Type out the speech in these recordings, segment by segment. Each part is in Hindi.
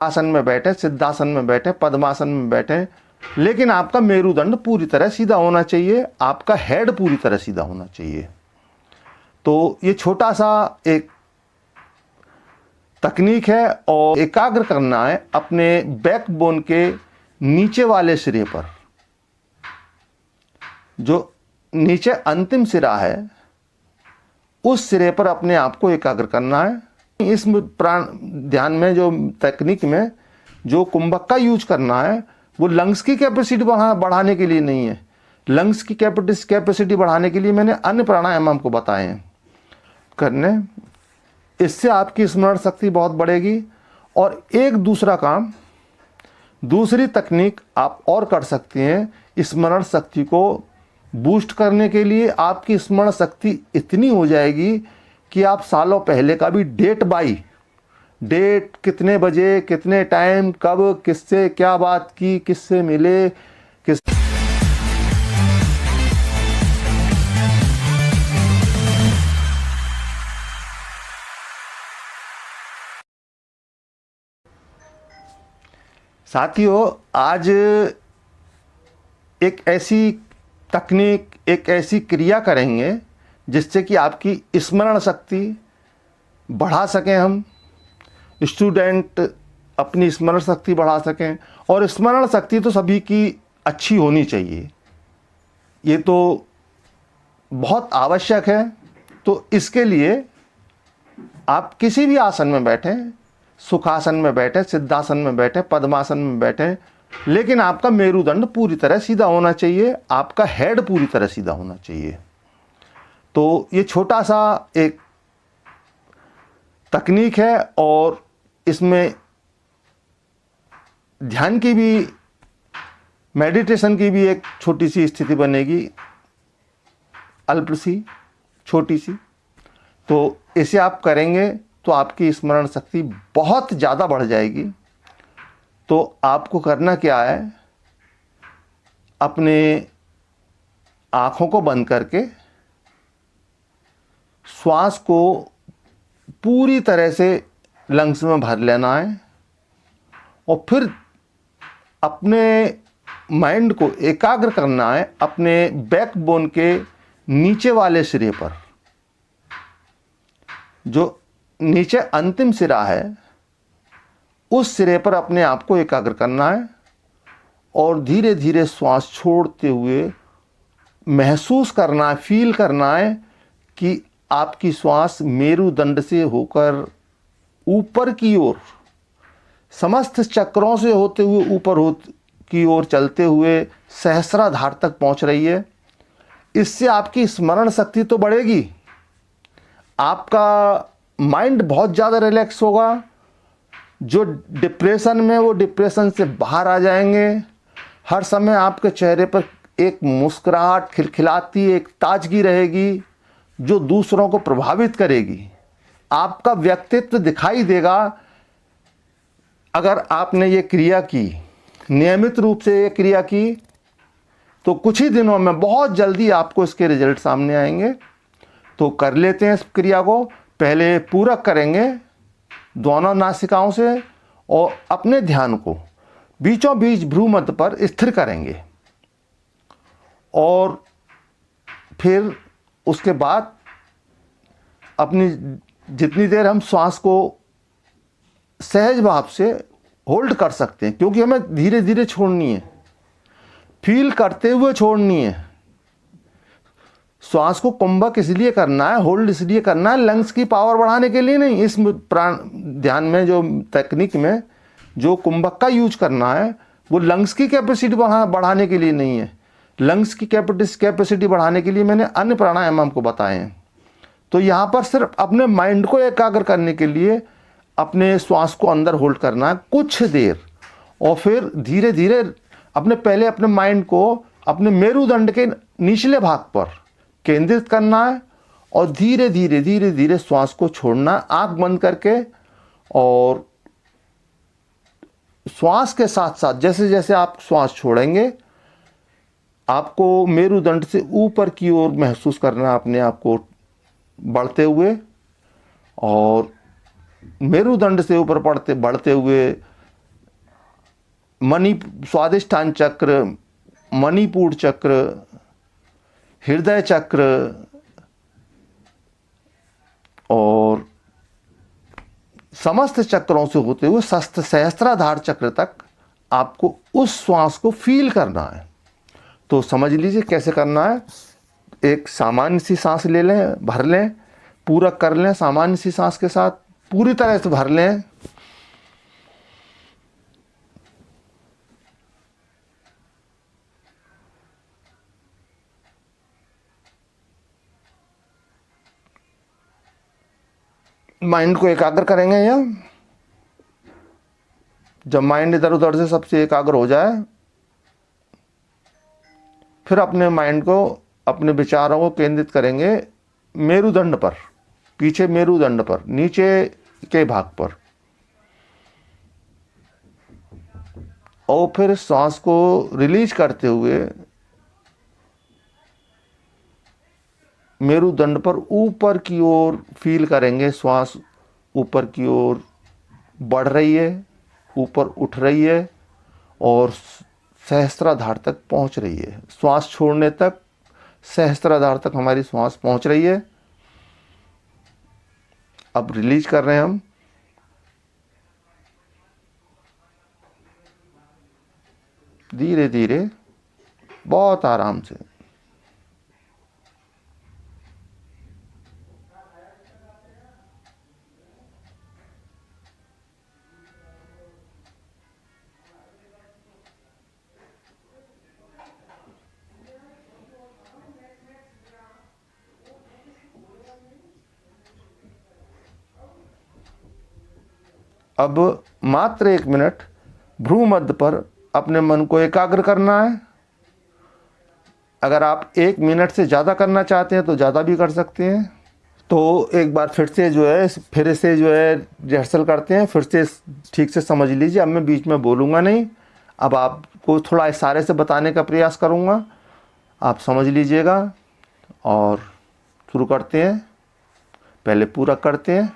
आसन में बैठे, सिद्धासन में बैठे, पद्मासन में बैठे, लेकिन आपका मेरुदंड पूरी तरह सीधा होना चाहिए, आपका हेड पूरी तरह सीधा होना चाहिए। तो ये छोटा सा एक तकनीक है और एकाग्र करना है अपने बैकबोन के नीचे वाले सिरे पर। जो नीचे अंतिम सिरा है उस सिरे पर अपने आप को एकाग्र करना है। इस प्राण ध्यान में जो तकनीक में जो कुंभक का यूज करना है वो लंग्स की कैपेसिटी बढ़ाने के लिए नहीं है। लंग्स की कैपेसिटी बढ़ाने के लिए मैंने अन्य प्राणायाम आपको बताए हैं करने। इससे आपकी स्मरण शक्ति बहुत बढ़ेगी। और एक दूसरा काम, दूसरी तकनीक आप और कर सकती हैं स्मरण शक्ति को बूस्ट करने के लिए। आपकी स्मरण शक्ति इतनी हो जाएगी कि आप सालों पहले का भी डेट कितने बजे, कितने टाइम, कब, किससे क्या बात की, किससे मिले, किस साथियों, आज एक ऐसी तकनीक, एक ऐसी क्रिया करेंगे जिससे कि आपकी स्मरण शक्ति बढ़ा सकें। हम स्टूडेंट अपनी स्मरण शक्ति बढ़ा सकें। और स्मरण शक्ति तो सभी की अच्छी होनी चाहिए, ये तो बहुत आवश्यक है। तो इसके लिए आप किसी भी आसन में बैठें, सुखासन में बैठे, सिद्धासन में बैठे, पद्मासन में बैठे, लेकिन आपका मेरुदंड पूरी तरह सीधा होना चाहिए, आपका हेड पूरी तरह सीधा होना चाहिए। तो ये छोटा सा एक तकनीक है और इसमें ध्यान की भी, मेडिटेशन की भी एक छोटी सी स्थिति बनेगी, अल्प सी, छोटी सी। तो इसे आप करेंगे तो आपकी स्मरण शक्ति बहुत ज़्यादा बढ़ जाएगी। तो आपको करना क्या है, अपने आँखों को बंद करके श्वास को पूरी तरह से लंग्स में भर लेना है और फिर अपने माइंड को एकाग्र करना है अपने बैकबोन के नीचे वाले सिरे पर। जो नीचे अंतिम सिरा है उस सिरे पर अपने आप को एकाग्र करना है और धीरे धीरे श्वास छोड़ते हुए महसूस करना है, फील करना है कि आपकी श्वास मेरुदंड से होकर ऊपर की ओर, समस्त चक्रों से होते हुए ऊपर की ओर चलते हुए सहस्राधार तक पहुंच रही है। इससे आपकी स्मरण शक्ति तो बढ़ेगी, आपका माइंड बहुत ज़्यादा रिलैक्स होगा। जो डिप्रेशन में, वो डिप्रेशन से बाहर आ जाएंगे। हर समय आपके चेहरे पर एक मुस्कुराहट, खिलखिलाती एक ताजगी रहेगी जो दूसरों को प्रभावित करेगी। आपका व्यक्तित्व दिखाई देगा अगर आपने ये क्रिया की, नियमित रूप से ये क्रिया की, तो कुछ ही दिनों में बहुत जल्दी आपको इसके रिजल्ट सामने आएंगे। तो कर लेते हैं इस क्रिया को। पहले पूरक करेंगे दोनों नासिकाओं से और अपने ध्यान को बीचों बीच भ्रू मध्य पर स्थिर करेंगे और फिर उसके बाद अपनी जितनी देर हम श्वास को सहज भाव से होल्ड कर सकते हैं, क्योंकि हमें धीरे धीरे छोड़नी है, फील करते हुए छोड़नी है। श्वास को कुंभक इसलिए करना है, होल्ड इसलिए करना है, लंग्स की पावर बढ़ाने के लिए नहीं। इस प्राण ध्यान में जो तकनीक में जो कुंभक का यूज करना है वो लंग्स की कैपेसिटी बढ़ाने के लिए नहीं है। लंग्स की कैपेसिटी बढ़ाने के लिए मैंने अन्य प्राणायाम आपको बताए हैं। तो यहाँ पर सिर्फ अपने माइंड को एकाग्र करने के लिए अपने श्वास को अंदर होल्ड करना है कुछ देर और फिर धीरे धीरे पहले अपने माइंड को अपने मेरुदंड के निचले भाग पर केंद्रित करना है और धीरे धीरे धीरे धीरे श्वास को छोड़ना, आंख बंद करके। और श्वास के साथ साथ जैसे जैसे आप श्वास छोड़ेंगे आपको मेरुदंड से ऊपर की ओर महसूस करना अपने आप को बढ़ते हुए, और मेरुदंड से ऊपर बढ़ते हुए मणि स्वादिष्ठान चक्र, मणिपुर चक्र, हृदय चक्र और समस्त चक्रों से होते हुए सहस्त्राधार चक्र तक आपको उस श्वास को फील करना है। तो समझ लीजिए कैसे करना है। एक सामान्य सी सांस ले लें, भर लें, पूरक कर लें, सामान्य सी सांस के साथ पूरी तरह से भर लें। माइंड को एकाग्र करेंगे या जब माइंड इधर उधर से सबसे एकाग्र हो जाए, फिर अपने माइंड को, अपने विचारों को केंद्रित करेंगे मेरुदंड पर, पीछे मेरुदंड पर, नीचे के भाग पर, और फिर सांस को रिलीज करते हुए मेरुदंड पर ऊपर की ओर फील करेंगे। श्वास ऊपर की ओर बढ़ रही है, ऊपर उठ रही है और सहस्त्राधार तक पहुंच रही है। श्वास छोड़ने तक सहस्त्राधार तक हमारी श्वास पहुंच रही है। अब रिलीज कर रहे हैं हम। धीरे धीरे, बहुत आराम से। अब मात्र 1 मिनट भ्रू मध्य पर अपने मन को एकाग्र करना है। अगर आप 1 मिनट से ज़्यादा करना चाहते हैं तो ज़्यादा भी कर सकते हैं। तो एक बार फिर से रिहर्सल करते हैं, फिर से ठीक से समझ लीजिए। अब मैं बीच में बोलूँगा नहीं, अब आपको थोड़ा इशारे से बताने का प्रयास करूँगा, आप समझ लीजिएगा। और शुरू करते हैं। पहले पूरा करते हैं।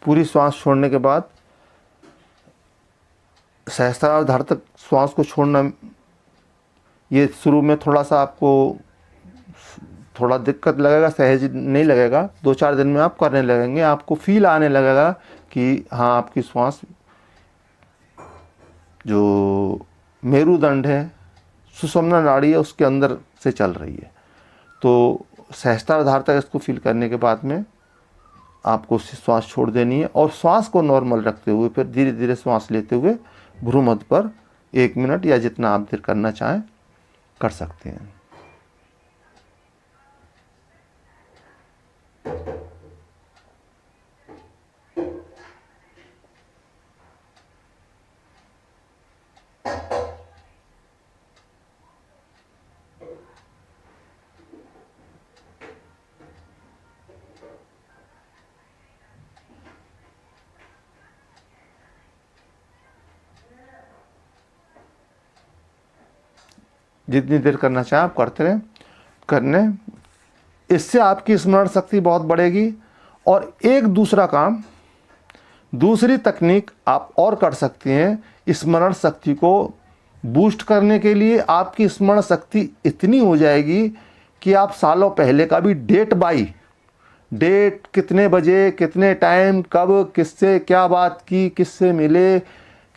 पूरी श्वास छोड़ने के बाद सहस्त्राधार तक श्वास को छोड़ना, ये शुरू में थोड़ा सा आपको थोड़ा दिक्कत लगेगा, सहज नहीं लगेगा। 2-4 दिन में आप करने लगेंगे, आपको फील आने लगेगा कि हाँ, आपकी श्वास जो मेरुदंड है, सुषुम्ना नाड़ी है, उसके अंदर से चल रही है। तो सहस्त्राधार तक इसको फील करने के बाद में आपको श्वास छोड़ देनी है और श्वास को नॉर्मल रखते हुए फिर धीरे धीरे श्वास लेते हुए भ्रू मध्य पर 1 मिनट या जितना आप देर करना चाहें कर सकते हैं। जितनी देर करना चाहें आप करते रहें। इससे आपकी स्मरण शक्ति बहुत बढ़ेगी। और एक दूसरा काम, दूसरी तकनीक आप और कर सकते हैं स्मरण शक्ति को बूस्ट करने के लिए। आपकी स्मरण शक्ति इतनी हो जाएगी कि आप सालों पहले का भी डेट कितने बजे, कितने टाइम, कब, किससे क्या बात की, किससे मिले,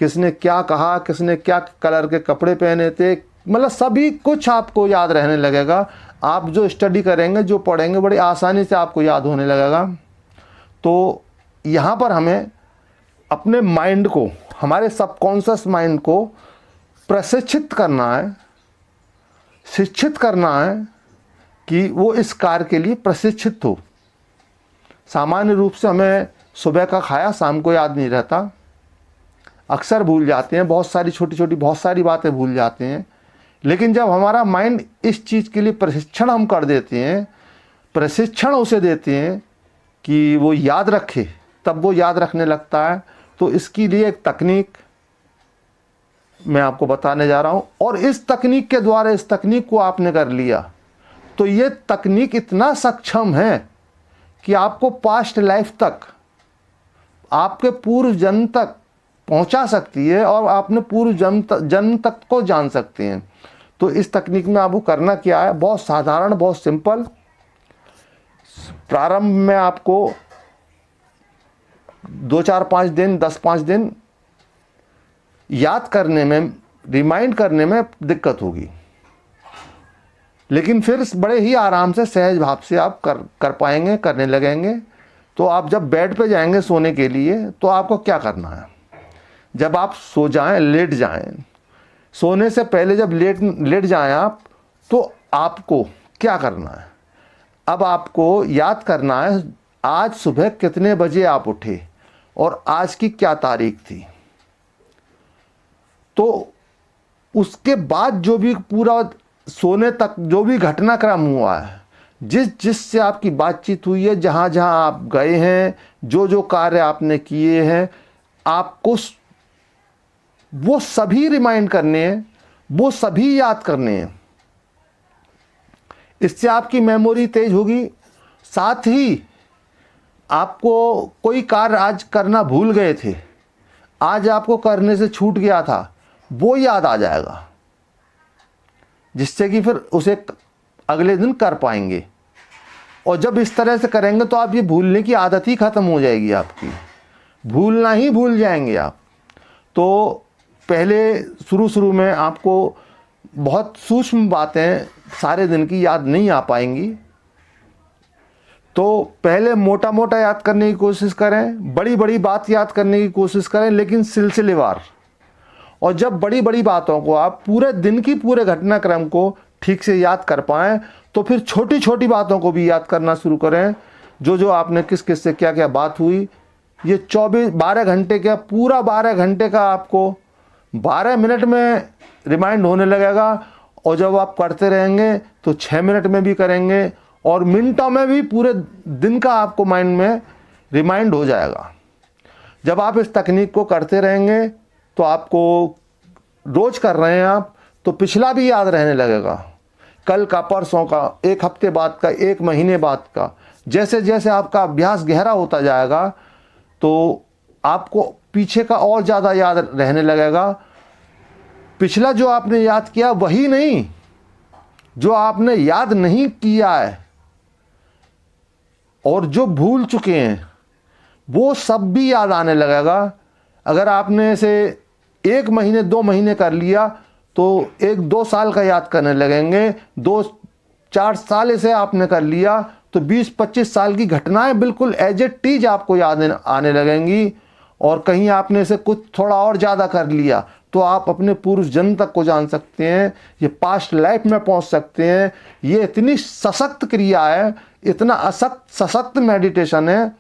किसने क्या कहा, किसने क्या कलर के कपड़े पहने थे, मतलब सभी कुछ आपको याद रहने लगेगा। आप जो स्टडी करेंगे, जो पढ़ेंगे, बड़ी आसानी से आपको याद होने लगेगा। तो यहाँ पर हमें अपने माइंड को, हमारे सबकॉन्शियस माइंड को प्रशिक्षित करना है, शिक्षित करना है कि वो इस कार्य के लिए प्रशिक्षित हो। सामान्य रूप से हमें सुबह का खाया शाम को याद नहीं रहता, अक्सर भूल जाते हैं, बहुत सारी छोटी छोटी बहुत सारी बातें भूल जाते हैं। लेकिन जब हमारा माइंड इस चीज़ के लिए प्रशिक्षण हम कर देते हैं, प्रशिक्षण उसे देते हैं कि वो याद रखे, तब वो याद रखने लगता है। तो इसके लिए एक तकनीक मैं आपको बताने जा रहा हूँ, और इस तकनीक के द्वारा, इस तकनीक को आपने कर लिया तो ये तकनीक इतना सक्षम है कि आपको पास्ट लाइफ तक, आपके पूर्व जन्म तक पहुंचा सकती है, और आपने पूर्व जन्म तक को जान सकते हैं। तो इस तकनीक में आपको करना क्या है, बहुत साधारण, बहुत सिंपल। प्रारंभ में आपको 2-4-5 दिन, 10-5 दिन याद करने में, रिमाइंड करने में दिक्कत होगी, लेकिन फिर बड़े ही आराम से, सहज भाव से आप कर पाएंगे, करने लगेंगे। तो आप जब बेड पे जाएंगे सोने के लिए, तो आपको क्या करना है, जब आप सो जाएं, लेट जाएं, सोने से पहले जब लेट जाएं आप, तो आपको क्या करना है, अब आपको याद करना है आज सुबह कितने बजे आप उठे और आज की क्या तारीख थी। तो उसके बाद जो भी पूरा सोने तक जो भी घटनाक्रम हुआ है, जिससे आपकी बातचीत हुई है, जहाँ जहाँ आप गए हैं, जो जो कार्य आपने किए हैं, आपको वो सभी रिमाइंड करने हैं, वो सभी याद करने हैं। इससे आपकी मेमोरी तेज होगी। साथ ही आपको कोई कार्य आज करना भूल गए थे, आज आपको करने से छूट गया था, वो याद आ जाएगा, जिससे कि फिर उसे अगले दिन कर पाएंगे। और जब इस तरह से करेंगे तो आप ये भूलने की आदत ही ख़त्म हो जाएगी आपकी, भूलना ही भूल जाएंगे आप। तो पहले शुरू में आपको बहुत सूक्ष्म बातें सारे दिन की याद नहीं आ पाएंगी, तो पहले मोटा मोटा याद करने की कोशिश करें, बड़ी बड़ी बात याद करने की कोशिश करें, लेकिन सिलसिलेवार। और जब बड़ी बड़ी बातों को आप पूरे दिन की, पूरे घटनाक्रम को ठीक से याद कर पाएँ, तो फिर छोटी छोटी बातों को भी याद करना शुरू करें, जो जो आपने किस किस से क्या क्या बात हुई। ये 12 घंटे का, पूरा 12 घंटे का आपको 12 मिनट में रिमाइंड होने लगेगा। और जब आप करते रहेंगे तो 6 मिनट में भी करेंगे, और मिनटों में भी पूरे दिन का आपको माइंड में रिमाइंड हो जाएगा। जब आप इस तकनीक को करते रहेंगे, तो आपको रोज़ कर रहे हैं आप, तो पिछला भी याद रहने लगेगा, कल का, परसों का, एक हफ्ते बाद का, एक महीने बाद का। जैसे जैसे आपका अभ्यास गहरा होता जाएगा, तो आपको पीछे का और ज़्यादा याद रहने लगेगा। पिछला जो आपने याद किया वही नहीं, जो आपने याद नहीं किया है और जो भूल चुके हैं, वो सब भी याद आने लगेगा। अगर आपने इसे 1 महीने 2 महीने कर लिया, तो 1-2 साल का याद करने लगेंगे। 2-4 साल इसे आपने कर लिया, तो 20-25 साल की घटनाएं बिल्कुल एज ए टीज आपको याद आने लगेंगी। और कहीं आपने इसे कुछ थोड़ा और ज़्यादा कर लिया, तो आप अपने पूर्व जन्म तक को जान सकते हैं, ये पास्ट लाइफ में पहुंच सकते हैं। ये इतनी सशक्त क्रिया है, इतना सशक्त मेडिटेशन है।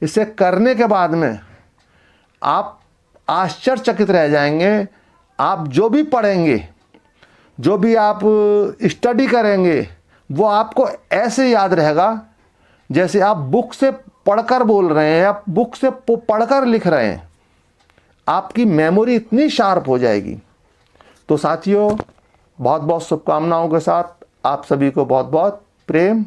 इसे करने के बाद में आप आश्चर्यचकित रह जाएंगे। आप जो भी पढ़ेंगे, जो भी आप स्टडी करेंगे, वो आपको ऐसे याद रहेगा जैसे आप बुक से पढ़कर बोल रहे हैं या बुक से पढ़कर लिख रहे हैं। आपकी मेमोरी इतनी शार्प हो जाएगी। तो साथियों, बहुत बहुत शुभकामनाओं के साथ आप सभी को बहुत बहुत प्रेम।